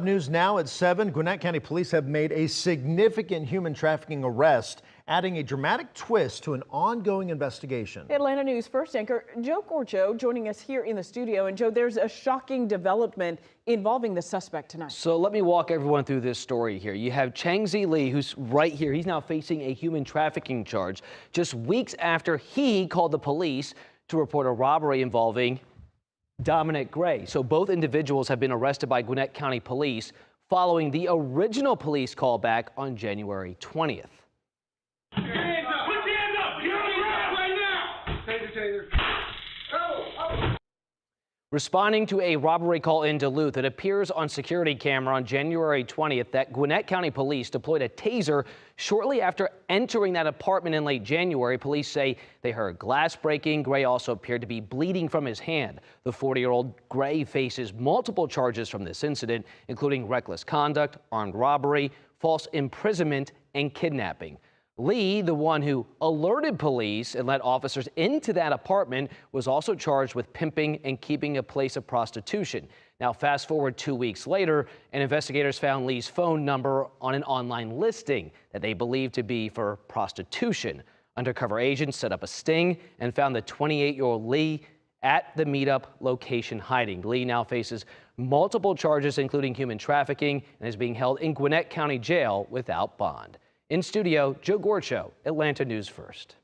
News now at 7. Gwinnett County Police have made a significant human trafficking arrest, adding a dramatic twist to an ongoing investigation. Atlanta News First anchor Joe Gorcho joining us here in the studio. And Joe, there's a shocking development involving the suspect tonight. So let me walk everyone through this story here. You have Changzi Lee, who's right here. He's now facing a human trafficking charge just weeks after he called the police to report a robbery involving Dominic Gray. So both individuals have been arrested by Gwinnett County Police following the original police call back on January 20th. Put your hands up! Put your hands up! You're on the ground right now! Taser. Responding to a robbery call in Duluth, it appears on security camera on January 20th that Gwinnett County Police deployed a taser shortly after entering that apartment in late January. Police say they heard glass breaking. Gray also appeared to be bleeding from his hand. The 40-year-old Gray faces multiple charges from this incident, including reckless conduct, armed robbery, false imprisonment, and kidnapping. Lee, the one who alerted police and let officers into that apartment, was also charged with pimping and keeping a place of prostitution. Now, fast forward 2 weeks later, and investigators found Lee's phone number on an online listing that they believed to be for prostitution. Undercover agents set up a sting and found the 28-year-old Lee at the meetup location hiding. Lee now faces multiple charges, including human trafficking, and is being held in Gwinnett County Jail without bond. In studio, Joe Gorcho, Atlanta News First.